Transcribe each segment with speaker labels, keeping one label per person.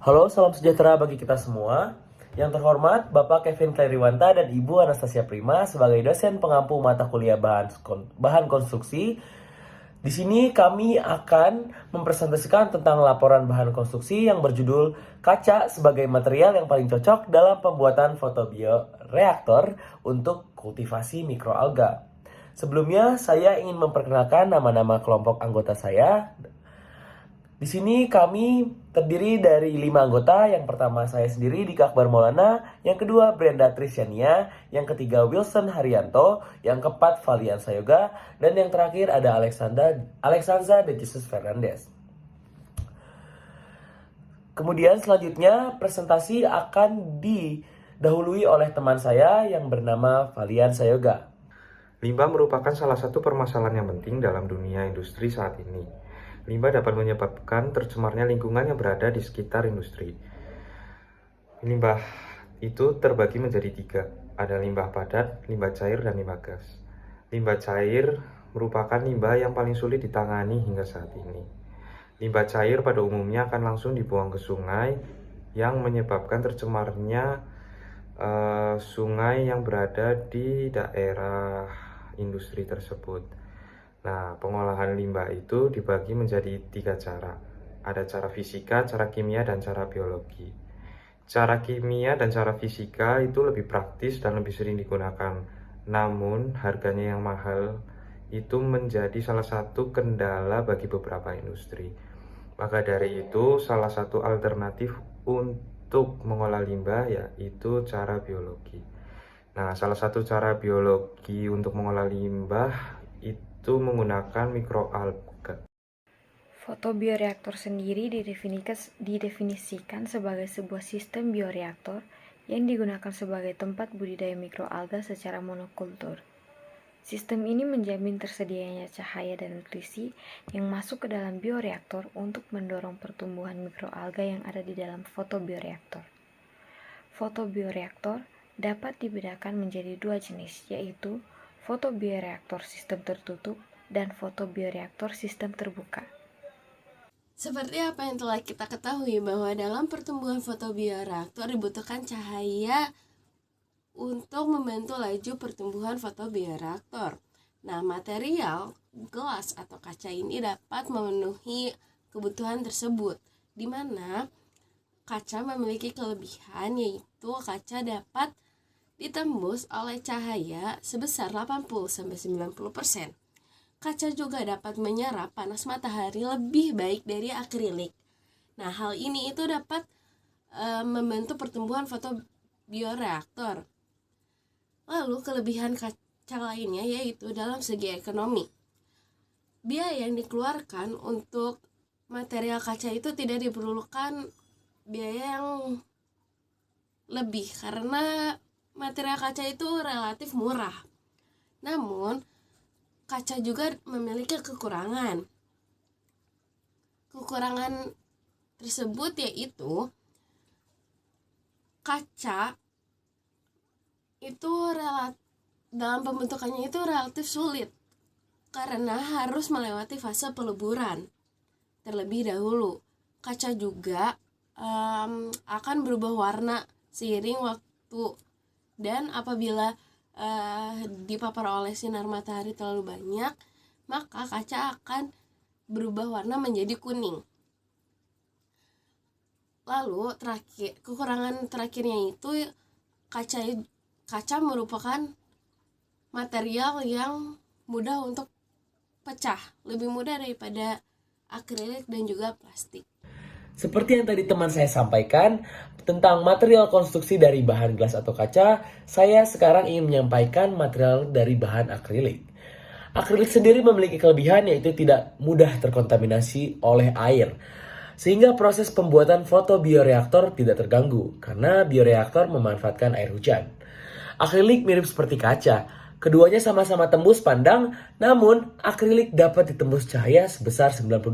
Speaker 1: Halo, salam sejahtera bagi kita semua. Yang terhormat, Bapak Kevin Kleriwanta dan Ibu Anastasia Prima sebagai dosen pengampu mata kuliah bahan konstruksi. Di sini kami akan mempresentasikan tentang laporan bahan konstruksi yang berjudul Kaca sebagai material yang paling cocok dalam pembuatan fotobioreaktor untuk kultivasi mikroalga. Sebelumnya, saya ingin memperkenalkan nama-nama kelompok anggota saya. Di sini kami terdiri dari 5 anggota. Yang pertama saya sendiri, Dika Akbar Maulana. Yang kedua Brenda Trisyania. Yang ketiga Wilson Haryanto. Yang keempat Valian Sayoga. Dan yang terakhir ada Alexandra de Jesus Fernandez. Kemudian selanjutnya presentasi akan didahului oleh teman saya yang bernama Valian Sayoga.
Speaker 2: Limbah merupakan salah satu permasalahan yang penting dalam dunia industri saat ini. Limbah dapat menyebabkan tercemarnya lingkungan yang berada di sekitar industri. Limbah itu terbagi menjadi 3. Ada limbah padat, limbah cair, dan limbah gas. Limbah cair merupakan limbah yang paling sulit ditangani hingga saat ini. Limbah cair pada umumnya akan langsung dibuang ke sungai yang menyebabkan tercemarnya sungai yang berada di daerah industri tersebut. Nah, pengolahan limbah itu dibagi menjadi 3 cara. Ada cara fisika, cara kimia, dan cara biologi. Cara kimia dan cara fisika itu lebih praktis dan lebih sering digunakan. Namun, harganya yang mahal itu menjadi salah satu kendala bagi beberapa industri. Maka dari itu, salah satu alternatif untuk mengolah limbah yaitu cara biologi. Nah, salah satu cara biologi untuk mengolah limbah itu menggunakan mikroalga.
Speaker 3: Fotobioreaktor sendiri didefinisikan sebagai sebuah sistem bioreaktor yang digunakan sebagai tempat budidaya mikroalga secara monokultur. Sistem ini menjamin tersedianya cahaya dan nutrisi yang masuk ke dalam bioreaktor untuk mendorong pertumbuhan mikroalga yang ada di dalam fotobioreaktor. Fotobioreaktor dapat dibedakan menjadi 2 jenis, yaitu fotobioreaktor sistem tertutup dan fotobioreaktor sistem terbuka.
Speaker 4: Seperti apa yang telah kita ketahui bahwa dalam pertumbuhan fotobioreaktor dibutuhkan cahaya untuk membantu laju pertumbuhan fotobioreaktor. Nah, material gelas atau kaca ini dapat memenuhi kebutuhan tersebut, di mana kaca memiliki kelebihan yaitu kaca dapat ditembus oleh cahaya sebesar 80-90%. Kaca juga dapat menyerap panas matahari lebih baik dari akrilik. Nah, hal ini itu dapat membantu pertumbuhan fotobioreaktor. Lalu kelebihan kaca lainnya yaitu dalam segi ekonomi. Biaya yang dikeluarkan untuk material kaca itu tidak diperlukan biaya yang lebih karena material kaca itu relatif murah. Namun, kaca juga memiliki kekurangan. Kekurangan tersebut yaitu kaca itu dalam pembentukannya itu relatif sulit karena harus melewati fase peleburan terlebih dahulu. Kaca juga akan berubah warna seiring waktu, dan apabila dipapar oleh sinar matahari terlalu banyak, maka kaca akan berubah warna menjadi kuning. Lalu kekurangan terakhirnya itu kaca merupakan material yang mudah untuk pecah, lebih mudah daripada akrilik dan juga plastik.
Speaker 1: Seperti yang tadi teman saya sampaikan tentang material konstruksi dari bahan gelas atau kaca, saya sekarang ingin menyampaikan material dari bahan akrilik. Akrilik sendiri memiliki kelebihan yaitu tidak mudah terkontaminasi oleh air, sehingga proses pembuatan fotobioreaktor tidak terganggu karena bioreaktor memanfaatkan air hujan. Akrilik mirip seperti kaca. Keduanya sama-sama tembus pandang, namun akrilik dapat ditembus cahaya sebesar 92%.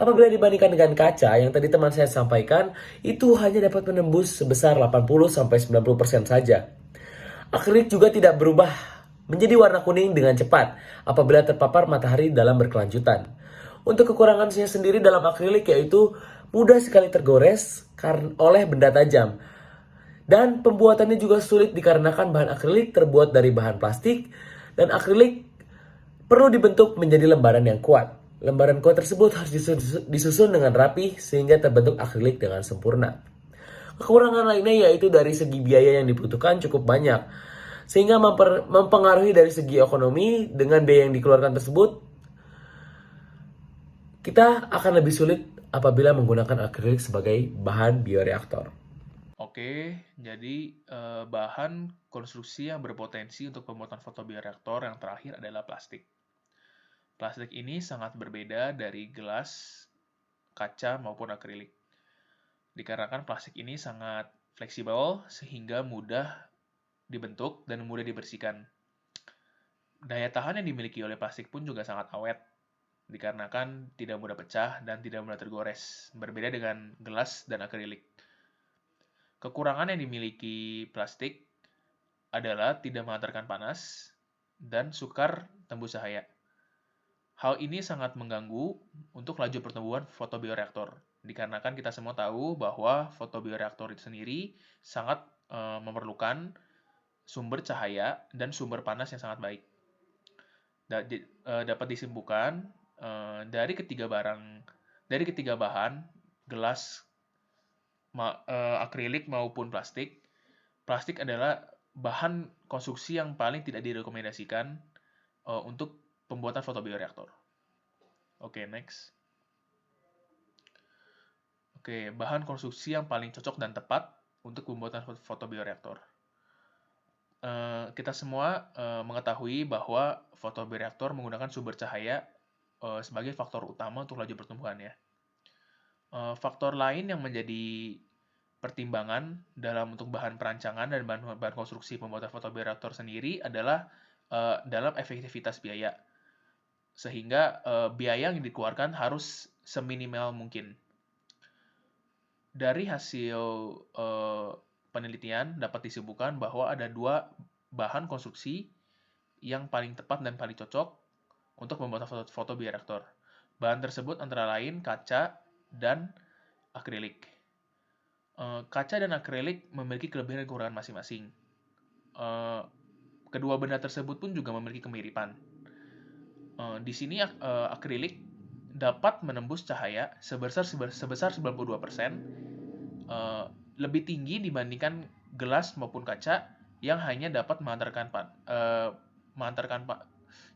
Speaker 1: Apabila dibandingkan dengan kaca yang tadi teman saya sampaikan, itu hanya dapat menembus sebesar 80-90% saja. Akrilik juga tidak berubah menjadi warna kuning dengan cepat apabila terpapar matahari dalam berkelanjutan. Untuk kekurangannya sendiri dalam akrilik yaitu mudah sekali tergores oleh benda tajam. Dan pembuatannya juga sulit dikarenakan bahan akrilik terbuat dari bahan plastik dan akrilik perlu dibentuk menjadi lembaran yang kuat. Lembaran kuat tersebut harus disusun dengan rapi sehingga terbentuk akrilik dengan sempurna. Kekurangan lainnya yaitu dari segi biaya yang dibutuhkan cukup banyak, sehingga mempengaruhi dari segi ekonomi. Dengan biaya yang dikeluarkan tersebut, kita akan lebih sulit apabila menggunakan akrilik sebagai bahan bioreaktor.
Speaker 5: Oke, jadi bahan konstruksi yang berpotensi untuk pembuatan fotobioreaktor yang terakhir adalah plastik. Plastik ini sangat berbeda dari gelas, kaca, maupun akrilik. Dikarenakan plastik ini sangat fleksibel sehingga mudah dibentuk dan mudah dibersihkan. Daya tahan yang dimiliki oleh plastik pun juga sangat awet, dikarenakan tidak mudah pecah dan tidak mudah tergores, berbeda dengan gelas dan akrilik. Kekurangan yang dimiliki plastik adalah tidak mengantarkan panas dan sukar tembus cahaya. Hal ini sangat mengganggu untuk laju pertumbuhan fotobioreaktor, dikarenakan kita semua tahu bahwa fotobioreaktor itu sendiri sangat memerlukan sumber cahaya dan sumber panas yang sangat baik. Dapat disimpulkan dari ketiga bahan, gelas, akrilik maupun plastik adalah bahan konstruksi yang paling tidak direkomendasikan untuk pembuatan fotobioreaktor. Oke, next. Oke, bahan konstruksi yang paling cocok dan tepat untuk pembuatan fotobioreaktor. Kita semua mengetahui bahwa fotobioreaktor menggunakan sumber cahaya sebagai faktor utama untuk laju pertumbuhannya. Faktor lain yang menjadi pertimbangan untuk bahan perancangan dan bahan konstruksi pembuatan fotobioreaktor sendiri adalah dalam efektivitas biaya. Sehingga biaya yang dikeluarkan harus seminimal mungkin. Dari hasil penelitian dapat disimpulkan bahwa ada dua bahan konstruksi yang paling tepat dan paling cocok untuk membuat fotobioreaktor. Bahan tersebut antara lain kaca dan akrilik. Kaca dan akrilik memiliki kelebihan dan kekurangan masing-masing. Kedua benda tersebut pun juga memiliki kemiripan. Di sini akrilik dapat menembus cahaya sebesar 92%, lebih tinggi dibandingkan gelas maupun kaca yang hanya dapat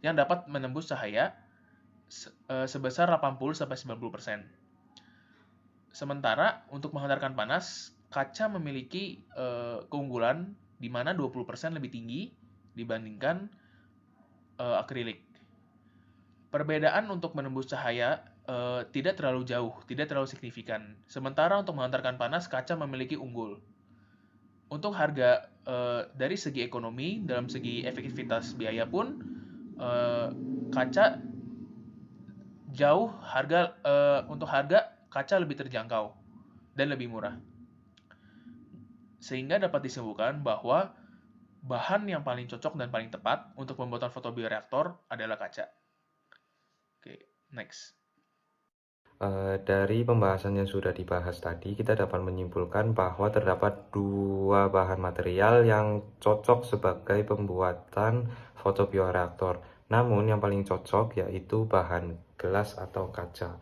Speaker 5: yang dapat menembus cahaya sebesar 80-90%. Sementara untuk menghantarkan panas, kaca memiliki keunggulan di mana 20% lebih tinggi dibandingkan akrilik. Perbedaan untuk menembus cahaya tidak terlalu jauh, tidak terlalu signifikan. Sementara untuk menghantarkan panas, kaca memiliki unggul. Untuk harga dari segi ekonomi, dalam segi efektivitas biaya pun, kaca jauh untuk harga kaca lebih terjangkau dan lebih murah. Sehingga dapat disimpulkan bahwa bahan yang paling cocok dan paling tepat untuk pembuatan fotobioreaktor adalah kaca. Oke, next.
Speaker 2: Dari pembahasan yang sudah dibahas tadi, kita dapat menyimpulkan bahwa terdapat dua bahan material yang cocok sebagai pembuatan fotobioreaktor. Namun yang paling cocok yaitu bahan gelas atau kaca.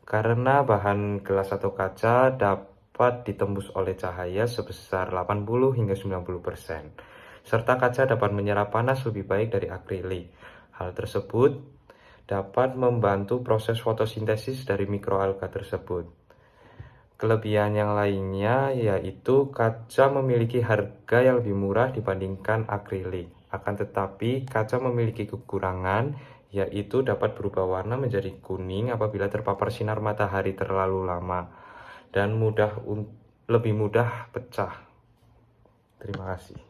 Speaker 2: Karena bahan gelas atau kaca dapat ditembus oleh cahaya sebesar 80 hingga 90%. Serta kaca dapat menyerap panas lebih baik dari akrilik. Hal tersebut dapat membantu proses fotosintesis dari mikroalga tersebut. Kelebihan yang lainnya yaitu kaca memiliki harga yang lebih murah dibandingkan akrilik. Akan tetapi kaca memiliki kekurangan yaitu dapat berubah warna menjadi kuning apabila terpapar sinar matahari terlalu lama dan lebih mudah pecah. Terima kasih.